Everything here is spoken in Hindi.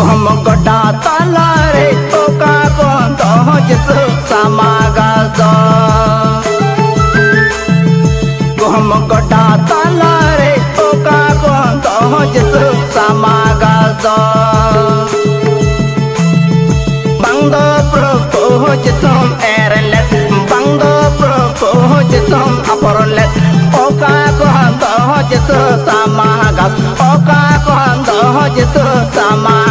हम गड्ढा ताला रे ओका कौन तो जिस समागा दो हम गड्ढा ताला रे ओका कौन तो जिस समागा दो बंदो प्रो जिसम एरलेट बंदो प्रो जिसम अपरलेट ओका कौन तो जिस समागा ओका कौन तो जिस समागा